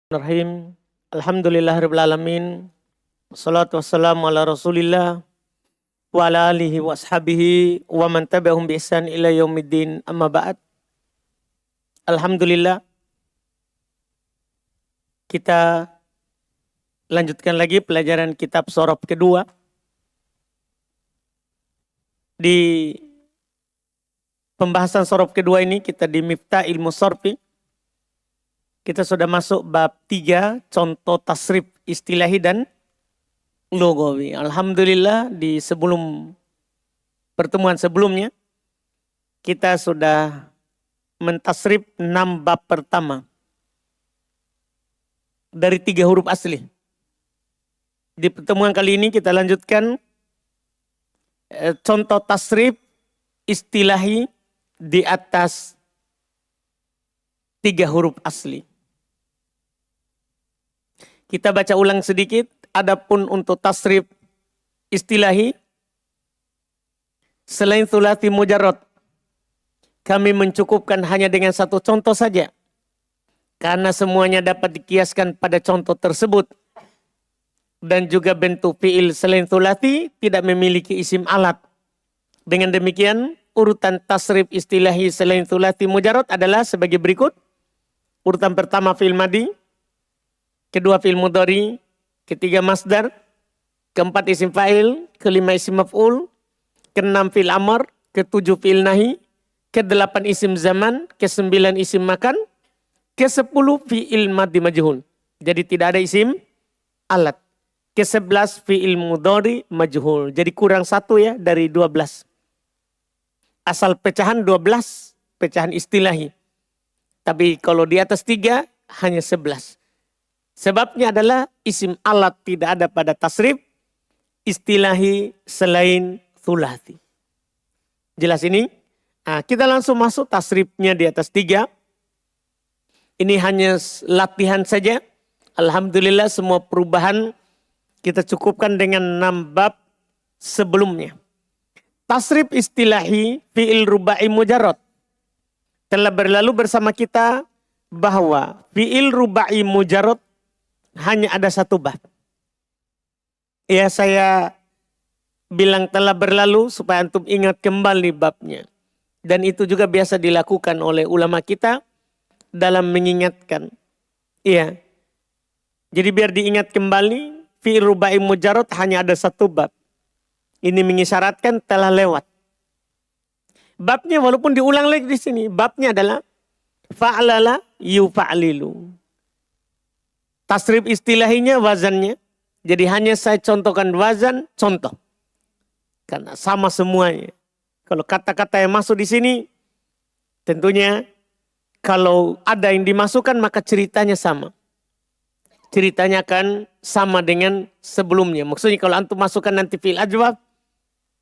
Bismillahirrahmanirrahim. Alhamdulillahirrahmanirrahim. Wassalatu wassalamu ala rasulillah wa ala alihi wa ashabihi wa man tabi'ahum bi ihsan ila yaumiddin amma ba'd. Alhamdulillah, kita lanjutkan lagi pelajaran kitab Shorof kedua. Di pembahasan Shorof kedua ini kita di Miftah Ilmu Shorfi. Kita sudah masuk bab 3, contoh tasrif istilahi dan lugawi. Alhamdulillah di pertemuan sebelumnya kita sudah mentasrif 6 bab pertama dari 3 huruf asli. Di pertemuan kali ini kita lanjutkan contoh tasrif istilahi di atas 3 huruf asli. Kita baca ulang sedikit. Adapun untuk tasrif istilahi, selain thulathi mujarrad, kami mencukupkan hanya dengan 1 contoh saja. Karena semuanya dapat dikiaskan pada contoh tersebut. Dan juga bentuk fi'il selain thulathi tidak memiliki isim alat. Dengan demikian, urutan tasrif istilahi selain thulathi mujarrad adalah sebagai berikut. Urutan pertama fi'il madi, kedua fi'il mudhari, ketiga masdar, keempat isim fa'il, kelima isim maf'ul, keenam fi'il amr, ketujuh fi'il nahi, kedelapan isim zaman, kesembilan isim makan, kesepuluh fi'il madi majhul. Jadi tidak ada isim alat. Ke-11 fi'il mudhari majhul. Jadi kurang 1 ya dari 12. Asal pecahan 12, pecahan istilahi. Tapi kalau di atas 3 hanya 11. Sebabnya adalah isim alat tidak ada pada tasrif istilahi selain thulathi. Jelas ini? Nah, kita langsung masuk tasrifnya di atas 3. Ini hanya latihan saja. Alhamdulillah semua perubahan kita cukupkan dengan 6 bab sebelumnya. Tasrif istilahi fi'il rubai mujarrad. Telah berlalu bersama kita bahwa fi'il rubai mujarrad hanya ada 1 bab. Ya, saya bilang telah berlalu supaya antum ingat kembali babnya. Dan itu juga biasa dilakukan oleh ulama kita dalam mengingatkan. Iya. Jadi biar diingat kembali, fi'il rubai mujarrad hanya ada 1 bab. Ini mengisyaratkan telah lewat. Babnya walaupun diulang lagi di sini, babnya adalah fa'lala yufa'lilu. Tasrif istilahinya wazannya. Jadi hanya saya contohkan wazan, contoh. Karena sama semuanya. Kalau kata-kata yang masuk di sini, tentunya kalau ada yang dimasukkan maka ceritanya sama. Ceritanya akan sama dengan sebelumnya. Maksudnya kalau antum masukkan nanti fi'il ajwab,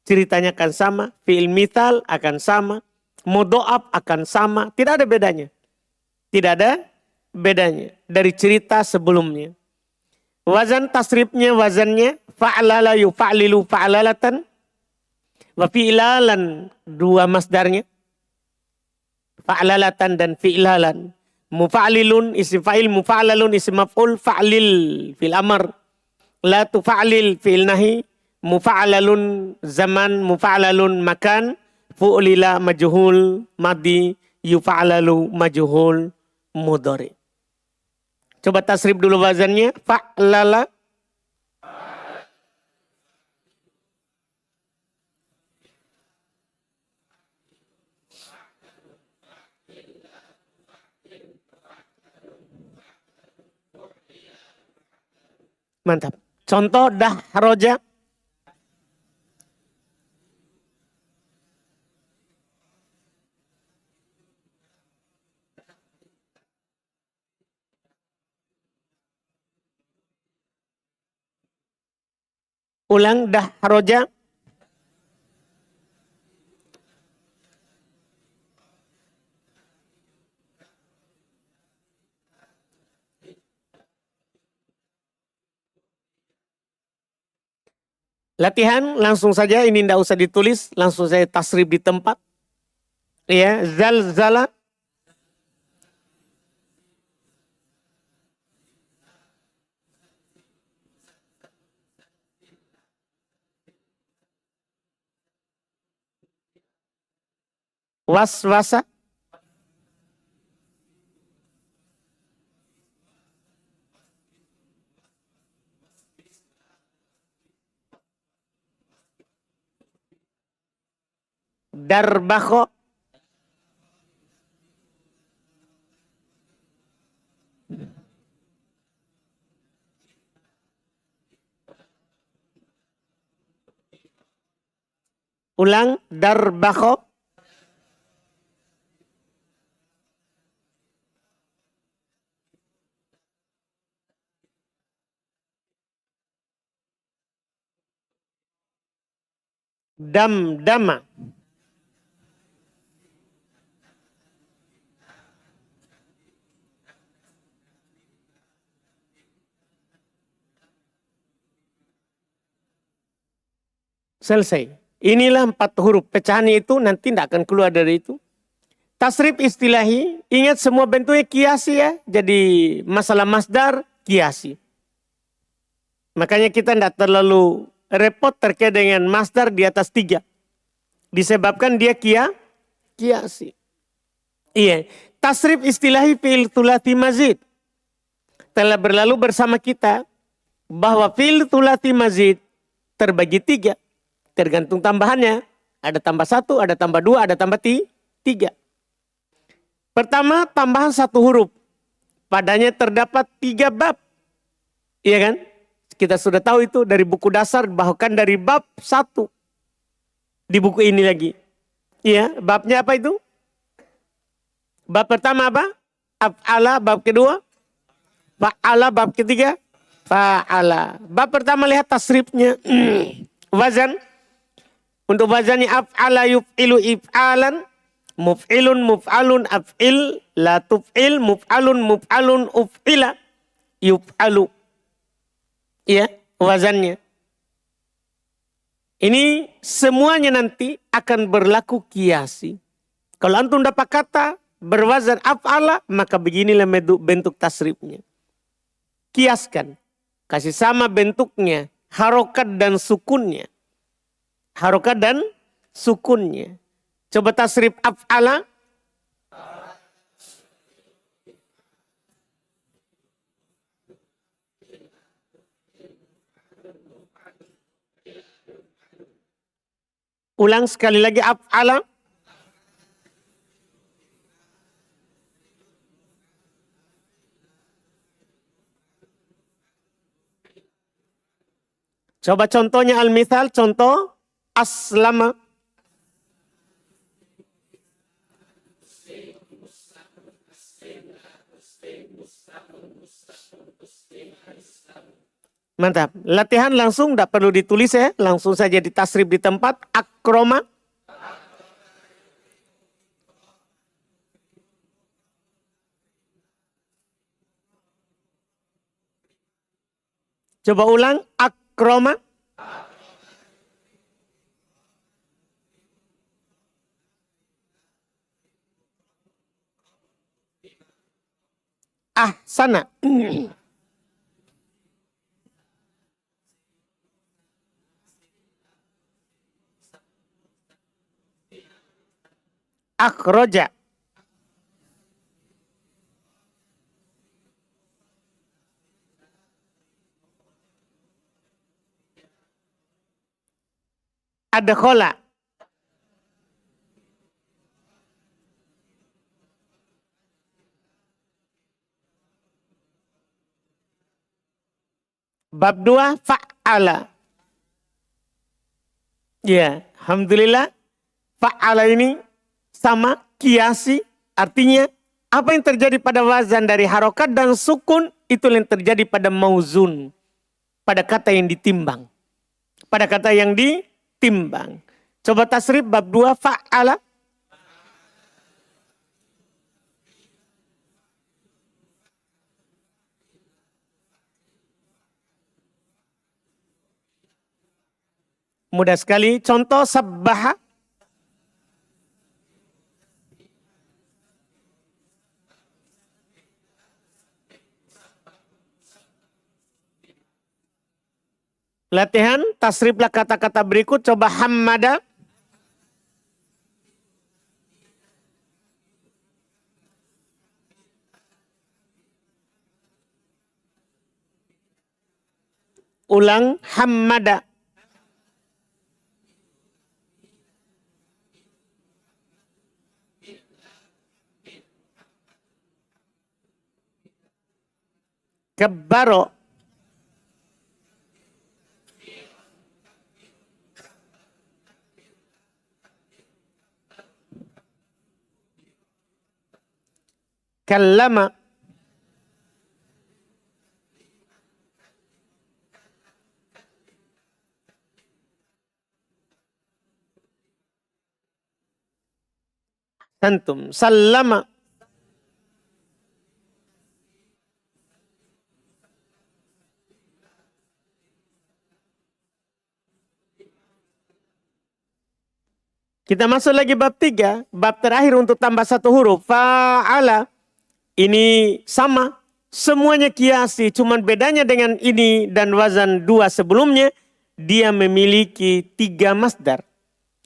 ceritanya akan sama. Fi'il mithal akan sama. Mudho'af akan sama. Tidak ada bedanya. Tidak ada bedanya dari cerita sebelumnya. Wazan tasrifnya, wazannya fa'lala yufa'lilu fa'lalatan wa fi'lalan, 2 masdarnya fa'lalatan dan fi'lalan. Mufa'lilun isim fa'il, mufa'lalun isim maf'ul, fa'lil fil amr, la tufa'lil fi'il nahi, mufa'lalun zaman, mufa'lalun makan, fu'lila majhul madi, yufa'lalu majhul mudhari. Coba tasrif dulu wazannya. Fa'lala. Mantap. Contoh dahroja. Ulang dahroja. Latihan langsung saja, ini tidak usah ditulis, langsung saya tasrif di tempat. Ya, zalzala. waswasa, darbakho, ulang, darbakho, damdama, selesai. Inilah 4 huruf. Pecahannya itu nanti tidak akan keluar dari itu. Tasrif istilahi, ingat semua bentuknya kiasi ya. Jadi masalah masdar, kiasi. Makanya kita tidak terlalu repot terkait dengan masdar di atas 3. Disebabkan dia kiasi. Iya, tasrif istilahi fi'il thulathi mazid. Telah berlalu bersama kita bahwa fi'il thulathi mazid terbagi 3. Tergantung tambahannya. Ada tambah 1, ada tambah 2, ada tambah 3. Pertama, tambahan 1 huruf. Padanya terdapat 3 bab. Iya kan? Kita sudah tahu itu dari buku dasar, bahkan dari bab 1. Di buku ini lagi. Iya, babnya apa itu? Bab pertama apa? Af'ala, bab kedua? Fa'ala, bab ketiga? Fa'ala. Bab pertama lihat tasrifnya. Wazan. Untuk wazannya af'ala yuf'ilu if'alan. Muf'ilun muf'alun af'il. La tuf'il muf'alun muf'alun uf'ila. Yuf'alu. Iya, wazannya. Ini semuanya nanti akan berlaku kiasi. Kalau antum dapat kata berwazan af'ala, maka beginilah bentuk tasrifnya. Kiaskan. Kasih sama bentuknya. Harokat dan sukunnya. Harokat dan sukunnya. Coba tasrif af'ala. Ulang sekali lagi af'ala. Coba contohnya al-mithal, contoh aslama. Mantap. Latihan langsung, tidak perlu ditulis ya. Langsung saja ditasrif di tempat. Akroma. Coba ulang. Akroma. Ahsana. Akhroja. Adkhola. Bab 2 fa'ala. Ya, alhamdulillah. Fa'ala ini sama kiasi, artinya apa yang terjadi pada wazan dari harokat dan sukun itu yang terjadi pada mauzun, pada kata yang ditimbang, pada kata yang ditimbang. Coba tasrif bab 2 fa'ala. Mudah sekali. Contoh sabbaha. Latihan, tasriflah kata-kata berikut. Coba hammada. Ulang hammada. Kabbaro. Kallama. Antum. Sallama. Kita masuk lagi bab 3. Bab terakhir untuk tambah satu huruf. Fa'ala. Ini sama. Semuanya kiasi. Cuman bedanya dengan ini dan wazan 2 sebelumnya. Dia memiliki 3 masdar.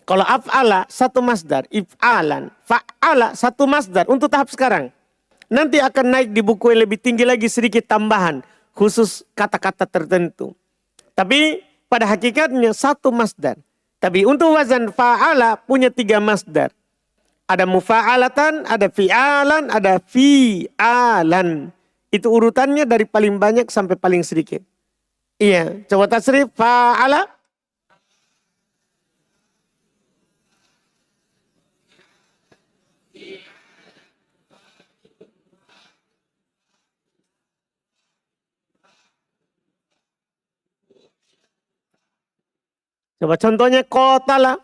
Kalau af'ala 1 masdar. If'alan. Fa'ala 1 masdar. Untuk tahap sekarang. Nanti akan naik di buku yang lebih tinggi lagi sedikit tambahan. Khusus kata-kata tertentu. Tapi pada hakikatnya 1 masdar. Tapi untuk wazan fa'ala punya 3 masdar. Ada mufa'alatan, ada fi'alan, ada fi'alan. Itu urutannya dari paling banyak sampai paling sedikit. Iya, coba tasrif fa'ala. Coba contohnya qatala.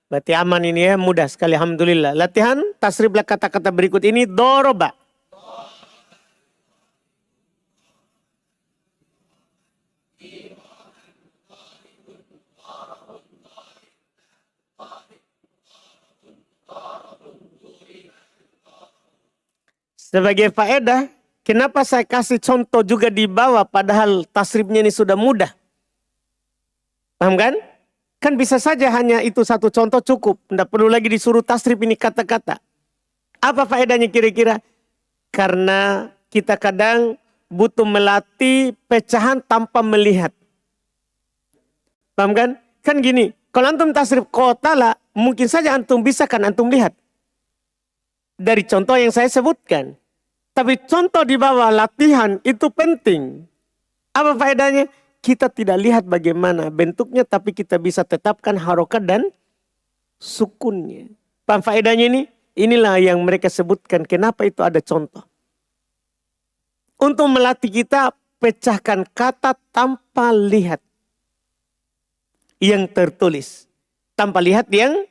Berarti aman ini ya, mudah sekali alhamdulillah. Latihan tasriflah kata-kata berikut ini. Doroba. Sebagai faedah, kenapa saya kasih contoh juga di bawah padahal tasrifnya ini sudah mudah. Paham kan? Kan bisa saja hanya itu 1 contoh cukup. Tidak perlu lagi disuruh tasrif ini kata-kata. Apa faedahnya kira-kira? Karena kita kadang butuh melatih pecahan tanpa melihat. Paham kan? Kan gini, kalau antum tasrif qatala, mungkin saja antum bisa kan antum lihat. Dari contoh yang saya sebutkan. Tapi contoh di bawah latihan itu penting. Apa faedahnya? Kita tidak lihat bagaimana bentuknya, tapi kita bisa tetapkan harokat dan sukunnya. Paham faedahnya ini? Inilah yang mereka sebutkan kenapa itu ada contoh. Untuk melatih kita pecahkan kata tanpa lihat yang tertulis. Tanpa lihat yang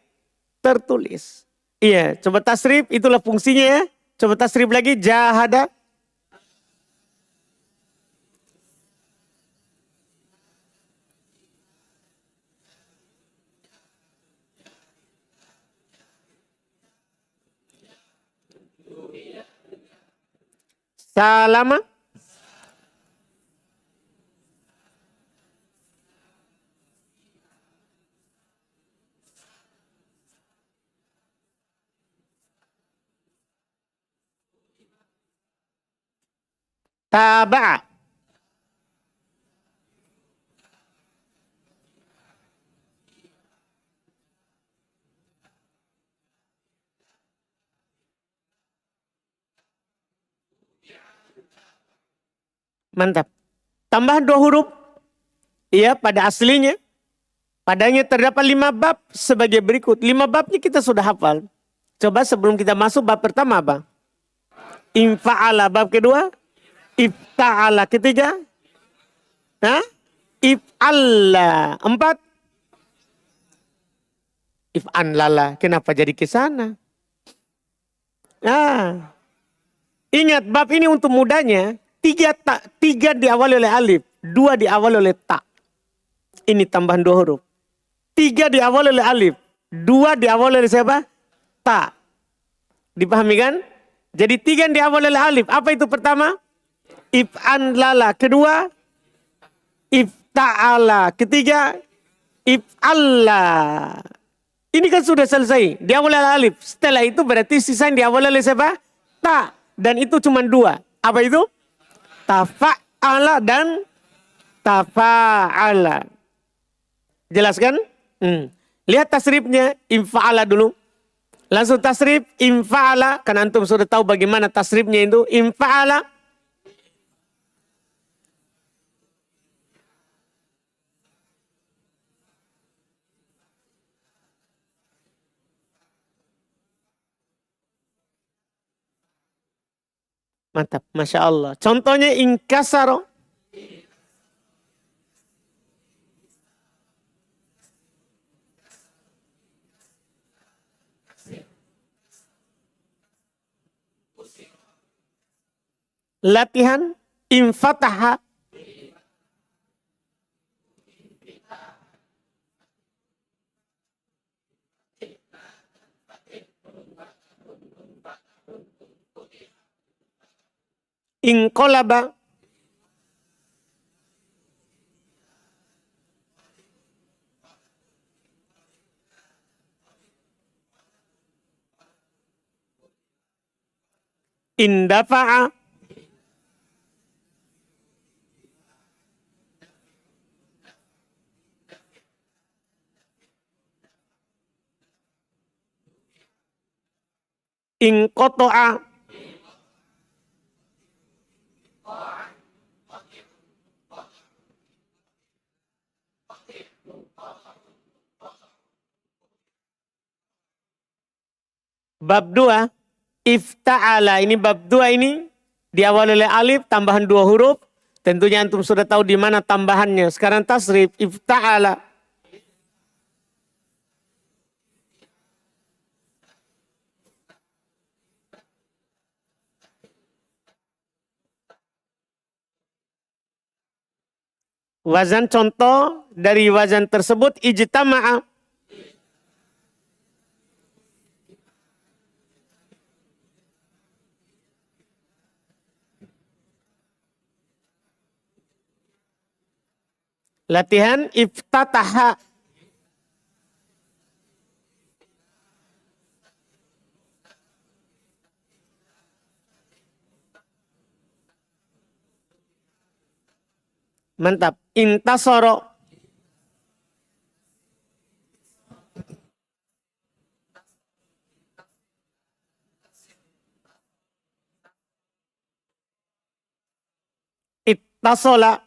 tertulis. Iya, coba tasrif, itulah fungsinya ya. Coba tasrif lagi, jahada. Salama. Taba'a. Mantap. Tambah 2 huruf. Iya, pada aslinya. Padanya terdapat 5 bab sebagai berikut. 5 babnya kita sudah hafal. Coba sebelum kita masuk bab pertama apa? Infa'ala bab kedua. Ifta'ala ketiga. Hah? If'alla 4. If'anlala. Kenapa jadi ke sana? Nah, ingat bab ini untuk mudahnya. 3 diawali oleh alif. 2 diawali oleh ta. Ini tambahan 2 huruf. 3 diawali oleh alif. 2 diawali oleh siapa? Ta. Dipahami kan? Jadi 3 yang diawali oleh alif. Apa itu pertama? If'an lala. Kedua, if ifta'ala. Ketiga, if'alla. Ini kan sudah selesai. Diawali oleh alif. Setelah itu berarti sisa yang diawali oleh siapa? Ta. Dan itu cuma dua. Apa itu? Tafa'ala dan tafa'ala. Jelas kan? Lihat tasrifnya. Infa'ala dulu. Langsung tasrif. Infa'ala. Kan antum sudah tahu bagaimana tasrifnya itu. Infa'ala. Mantap, Masya Allah. Contohnya inkasaro. Latihan infataha. Inqalaba. Indafa'a. Inqoto'a. Bab 2. Ifta'ala. Ini bab 2 ini diawali oleh alif tambahan 2 huruf. Tentunya antum sudah tahu di mana tambahannya. Sekarang tasrif ifta'ala. Wazan contoh dari wazan tersebut ijtama'a. Latihan iftataha. Mantap. Intasoro. Ittasola.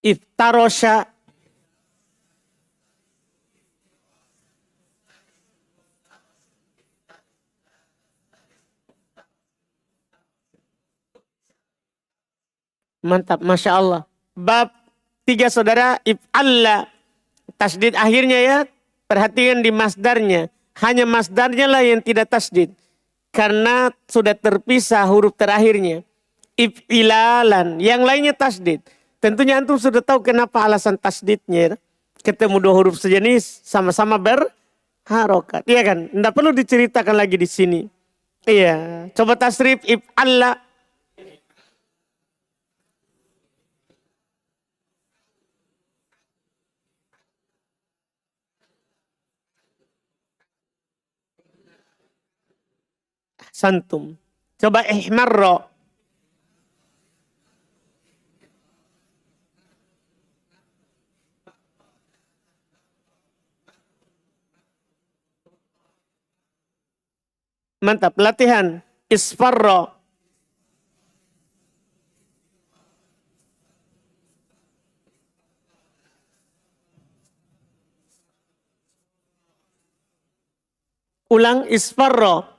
Iftarosha. Mantap, Masya Allah. Bab 3 saudara, if'alla. Tasdid akhirnya ya, perhatikan di masdarnya. Hanya masdarnya lah yang tidak tasdid. Karena sudah terpisah huruf terakhirnya. If'ilalan, yang lainnya tasdid. Tentunya antum sudah tahu kenapa alasan tasdidnya. Ketemu 2 huruf sejenis, sama-sama berharokat. Iya kan? Tidak perlu diceritakan lagi di sini. Iya, coba tasrif if'alla. Santum. Coba ihmarro. Mantap. Latihan. Isfarro. Ulang isfarro.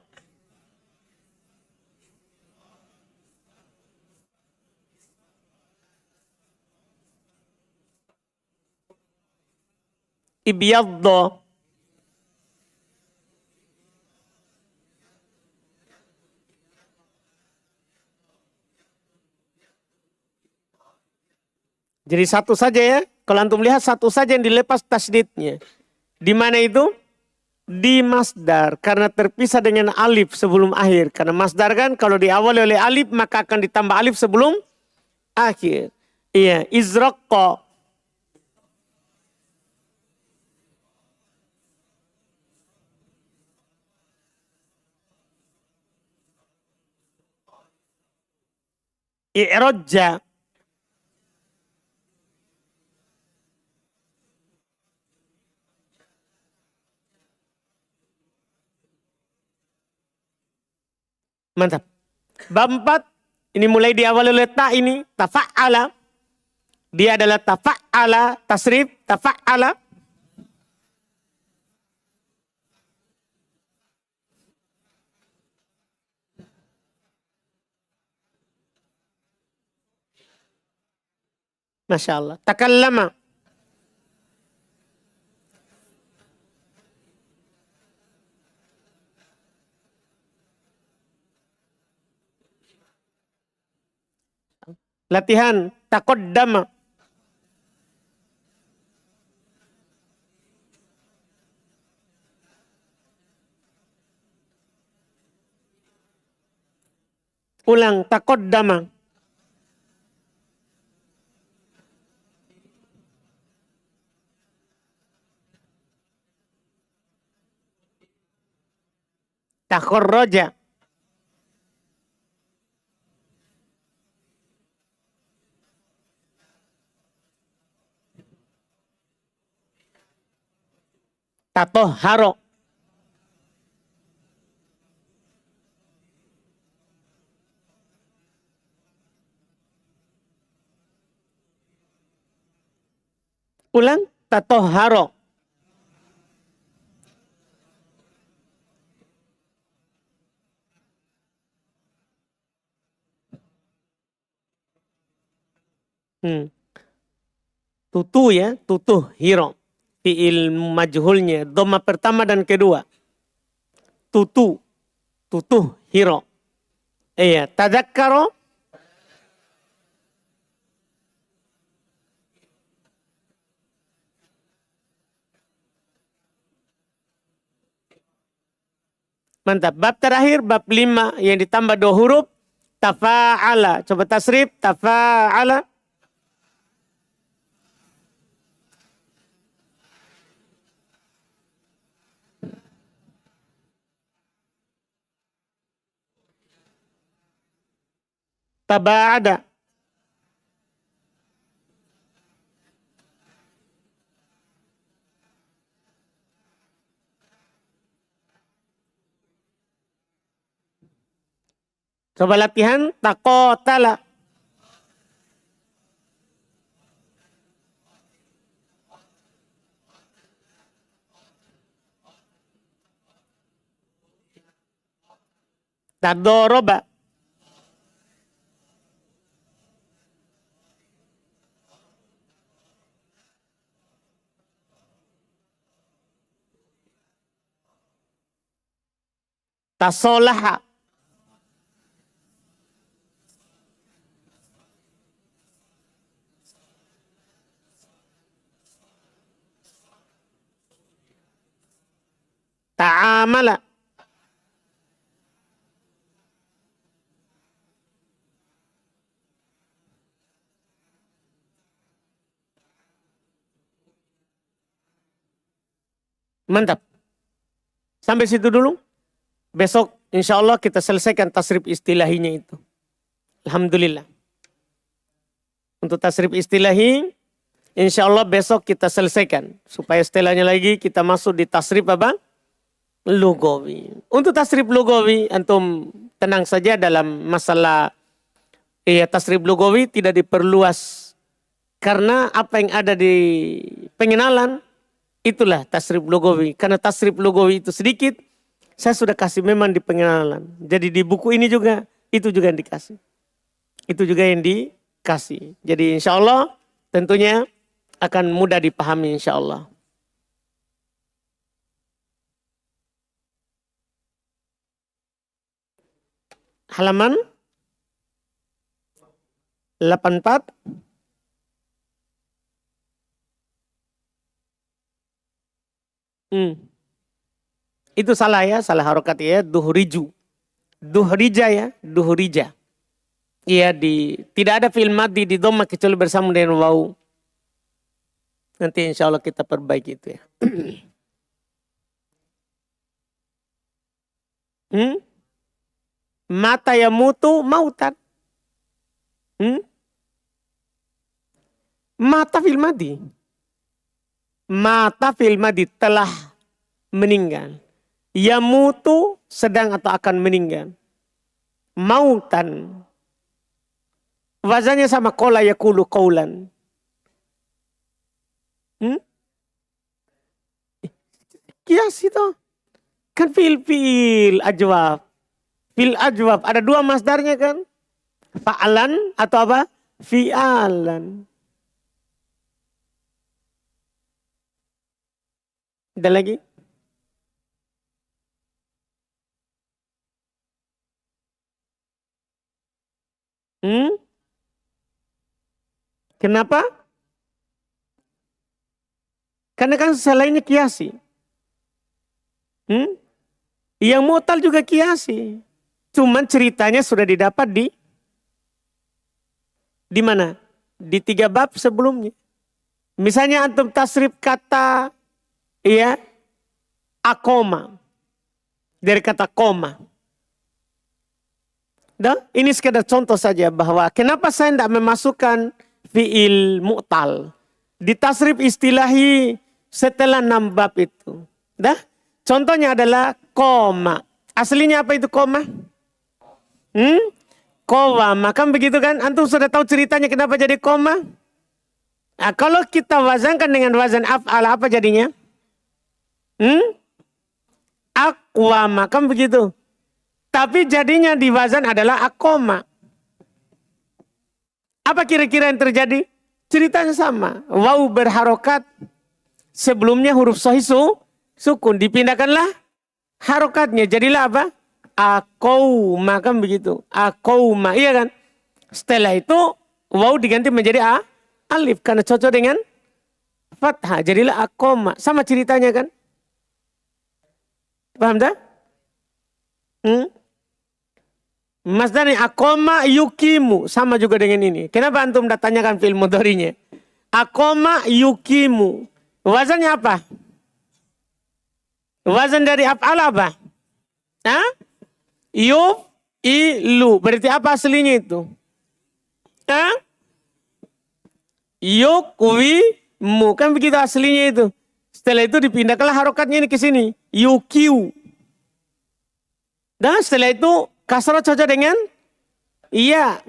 Ibyaddo. Jadi satu saja ya. Kalau antum lihat satu saja yang dilepas tasdidnya. Di mana itu? di masdar karena terpisah dengan alif sebelum akhir. Karena masdar kan kalau diawali oleh alif maka akan ditambah alif sebelum akhir. Iya, izraqqa. I'rajja. Mantap. Bab 4 ini mulai diawali oleh ta ini tafa'ala. Dia adalah tafa'ala, tasrif, tafa'ala. Masya Allah. Takallama. Latihan. Taqaddama. Ulang. Taqaddama. Takharraja. Tatoharo. Ulang. Tatoharo. Hmm. Tutu ya. Tutuh hiro. Fi'il majhulnya. Dhamma pertama dan kedua. Tutu. Tutuh hiro. Iya. Tadakkaro. Mantap. Bab terakhir, bab 5 yang ditambah 2 huruf. Tafa'ala. Coba tasrif. Tafa'ala. Taba'ada. Coba latihan. Taqotala. Tadoroba. Tasolaha. Ta'amala. Mantap. Sampai situ dulu. Besok insya Allah kita selesaikan tasrif istilahinya itu. Alhamdulillah. Untuk tasrif istilahi, insya Allah besok kita selesaikan. Supaya setelahnya lagi kita masuk di tasrif apa? Lugawi. Untuk tasrif lugawi, antum tenang saja dalam masalah tasrif lugawi tidak diperluas. Karena apa yang ada di pengenalan, itulah tasrif lugawi. Karena tasrif lugawi itu sedikit, saya sudah kasih memang di pengenalan. Jadi di buku ini juga, itu juga yang dikasih. Itu juga yang dikasih. Jadi insya Allah tentunya akan mudah dipahami insya Allah. Halaman 84. Hmm. Itu salah ya, salah harokat ya, duhriju. Duhrija ya, duhrija. Iya, tidak ada fi'il madhi di dhamma kecuali bersama dengan waw. Nanti insya Allah kita perbaiki itu ya. Mata ya mutu mautan. Mata fi'il madhi. Mata fi'il madhi telah meninggal. Yamutu sedang atau akan meninggal. Mautan. Wazannya sama kola yakulu kaulan. Kias itu. Kan fi'il ajwab. Fi'il ajwab. Ada dua masdarnya kan. Fa'alan atau apa? Fi'alan. Ada lagi? Kenapa? Karena kan selainnya kiasi. Yang mu'tal juga kiasi. Cuman ceritanya sudah didapat di mana? Di 3 bab sebelumnya. Misalnya antum tasrif kata ya akoma dari kata koma. Dan ini sekedar contoh saja bahwa kenapa saya tidak memasukkan fi'il mu'tal di tasrif istilahi setelah 6 bab itu. Dah? Contohnya adalah koma. Aslinya apa itu koma? Koma. Kan begitu kan? Antum sudah tahu ceritanya kenapa jadi koma? Nah, kalau kita wazankan dengan wazan af'al apa jadinya? Aqwama. Kan begitu? Tapi jadinya di wazan adalah akoma. Apa kira-kira yang terjadi? Ceritanya sama. Waw berharokat. Sebelumnya huruf sahih sukun. Dipindahkanlah harokatnya. Jadilah apa? Aqawma. Kan begitu. Aqawma. Iya kan? Setelah itu waw diganti menjadi alif. Karena cocok dengan fathah. Jadilah aqawma. Sama ceritanya kan? Paham tak? Masdarnya akoma yukimu. Sama juga dengan ini. Kenapa antum tanyakan fi'il mudhari'nya? Akoma yukimu. Wazannya apa? Wazan dari af'al apa? Yuf'ilu. Berarti apa aslinya itu? Yukwimu. Kan begitu aslinya itu. Setelah itu dipindahkanlah harokatnya ini ke sini. Yukiu. Dan setelah itu kasrah cocok dengan iya.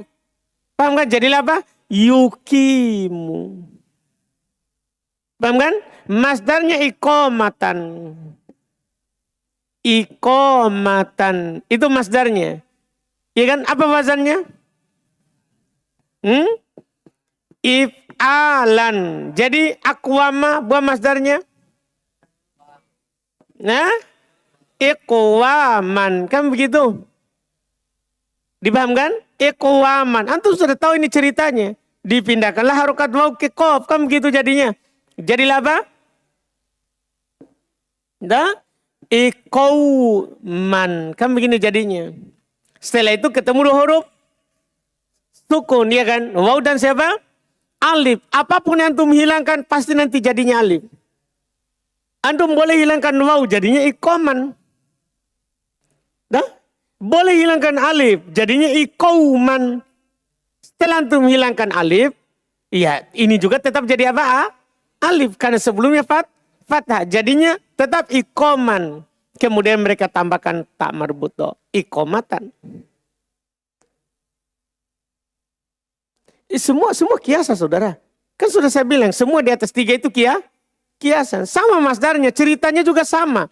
Paham kan? Jadilah apa? Yukimu. Paham kan? Masdarnya iqomatan. Iqomatan. Itu masdarnya. Iya kan? Apa wazannya? If'alan. Jadi akwama buah masdarnya. Nah, iqwaman. Kan begitu? Dipahamkan? Iqwaman. Antum sudah tahu ini ceritanya. Dipindahkanlah harokat waw ke qaf. Kan begitu jadinya? Jadilah apa? Iqawman. Kan begini jadinya. Setelah itu ketemu dua huruf sukun, ya kan? Waw dan siapa? Alif. Apapun yang antum hilangkan pasti nanti jadinya alif. Antum boleh hilangkan waw jadinya iqaman. Boleh hilangkan alif jadinya iqawman. Setelah antum hilangkan alif, ya ini juga tetap jadi apa? Alif. Karena sebelumnya fathah. Jadinya tetap iqaman. Kemudian mereka tambahkan tak marbuto. Iqamatan. Semua kiasan saudara. Kan sudah saya bilang semua di atas 3 itu kiasan. Sama masdarnya, ceritanya juga sama.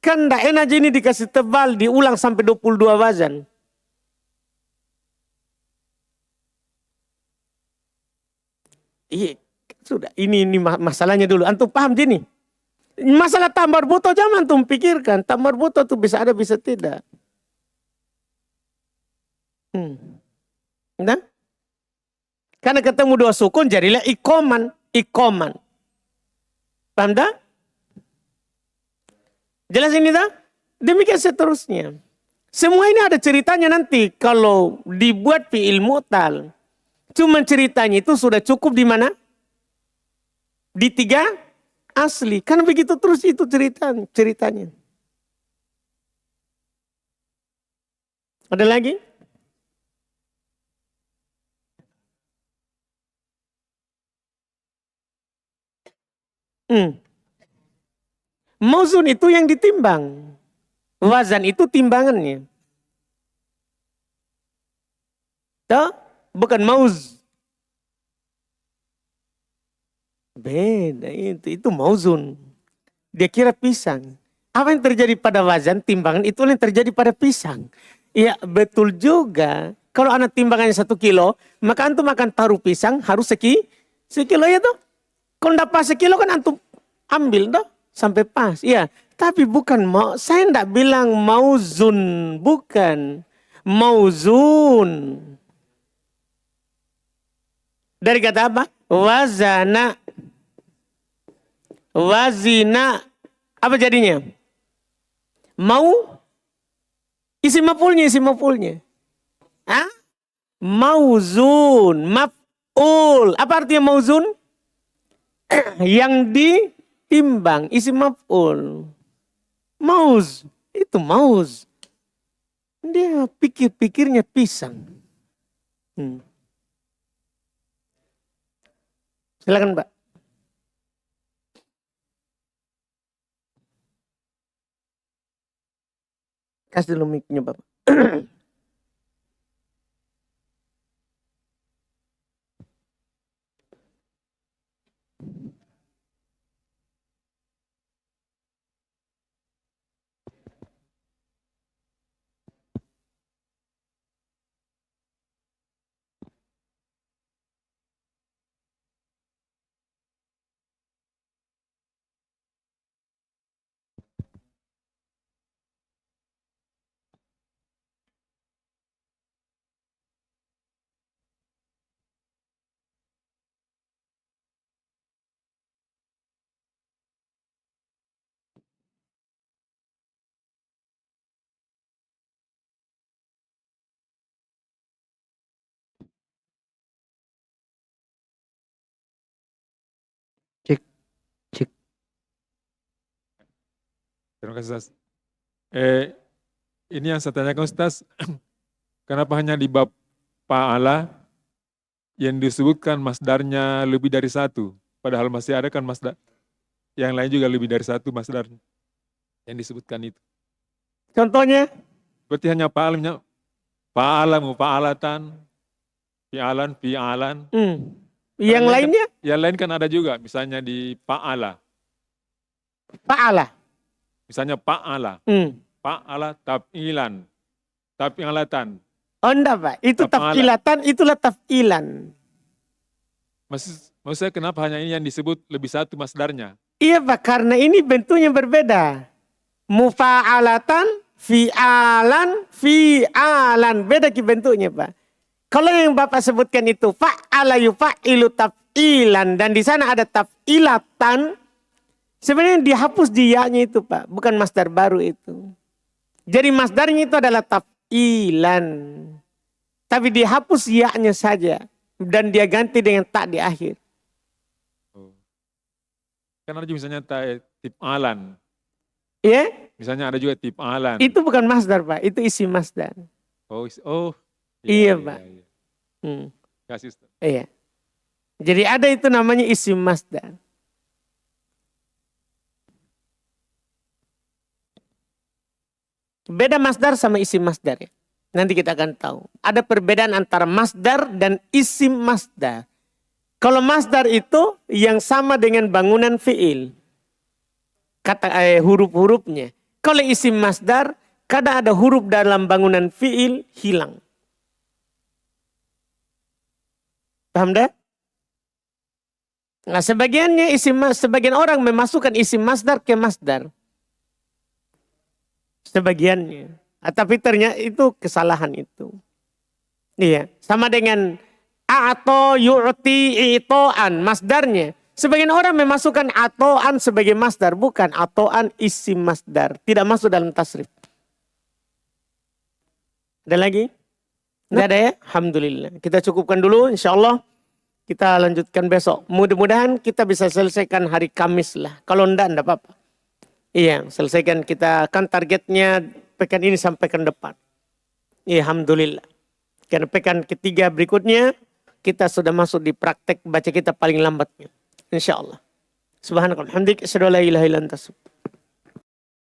Kan tidak enak ini dikasih tebal, diulang sampai 22 wazan. Iya, sudah. Ini masalahnya dulu. Antum paham gini? Masalah tambar buto jangan antum pikirkan. Tambar buto itu bisa ada, bisa tidak. Nah? Karena ketemu 2 sukun jadilah iqaman. Paham tak? Jelas ini tak? Demikian seterusnya. Semua ini ada ceritanya nanti kalau dibuat fi'il mu'tal. Cuma ceritanya itu sudah cukup di mana? Di 3 asli. Kan begitu terus itu ceritanya. Ada lagi? Mauzun itu yang ditimbang. Wazan itu timbangannya. Tuh, bukan mauz. Beda itu mauzun. Dia kira pisang. Apa yang terjadi pada wazan, timbangan, itu yang terjadi pada pisang. Ya betul juga. Kalau anak timbangannya 1 kilo, maka antum akan taruh pisang harus sekilo ya tuh. Kalau tidak pas sekilo kan antum ambil tuh sampai pas. Iya, tapi bukan saya tidak bilang mauzun, bukan mauzun. Dari kata apa? Wazana. Wazina. Apa jadinya? Mau? Isi maf'ulnya. Hah? Mauzun. Maf'ul. Apa artinya mauzun? Yang ditimbang. Isi maf'ul. Mauz. Itu mauz. Dia pikir-pikirnya pisang. Silakan Mbak. Kasih dulu mic-nya Bapak. Cek. Terima kasih Ustaz. Ini yang saya tanyakan Ustaz, kenapa hanya di bab fa'ala yang disebutkan masdarnya lebih dari 1, padahal masih ada kan masdar yang lain juga lebih dari 1 masdarnya yang disebutkan itu. Contohnya? Berarti hanya fa'ala, mufa'alatan, fi'alan. Yang lainnya? Yang lain kan ada juga, misalnya di fa'ala. Misalnya fa'ala. Fa'ala taf'ilatan. Oh enggak Pak, itu taf'ilatan, itulah taf'ilan. Maksud saya kenapa hanya ini yang disebut lebih 1 masdarnya? Iya Pak, karena ini bentuknya berbeda. Mufa'alatan, fi'alan. Beda bentuknya Pak. Kalau yang Bapak sebutkan itu fa'ala yufa'ilu taf'ilan dan di sana ada taf'ilatan, sebenarnya dihapus di ya-nya itu Pak, bukan masdar baru itu. Jadi masdarnya itu adalah taf'ilan. Tapi dihapus ya-nya saja dan dia ganti dengan tak di akhir. Kan ada juga misalnya tif'alan. Iya? Misalnya ada juga tif'alan. Itu bukan masdar Pak, itu isi masdar. Iya Pak. Kasih Ustaz. Iya. Jadi ada itu namanya isim masdar. Beda masdar sama isim masdar ya. Nanti kita akan tahu. Ada perbedaan antara masdar dan isim masdar. Kalau masdar itu yang sama dengan bangunan fi'il. Huruf-hurufnya. Kalau isim masdar, kadang ada huruf dalam bangunan fi'il hilang. Paham dah? Nah, sebagian orang memasukkan isim masdar ke masdar. Sebagiannya. Tapi ternyata itu kesalahan itu. Iya, sama dengan a'to yu'ti i'to'an masdarnya. Sebagian orang memasukkan atoan sebagai masdar. Bukan, atoan isim masdar. Tidak masuk dalam tasrif. Ada lagi? Tidak ada ya? Alhamdulillah. Kita cukupkan dulu, insya Allah. Kita lanjutkan besok. Mudah-mudahan kita bisa selesaikan hari Kamis lah. Kalau enggak apa-apa. Iya, selesaikan kita. Kan targetnya pekan ini sampai pekan depan. Iya, Alhamdulillah. Karena pekan ketiga berikutnya, kita sudah masuk di praktek baca kita paling lambatnya. Insya Allah. Subhanallah. Alhamdulillah. Asyhadu an la ilaha illa anta.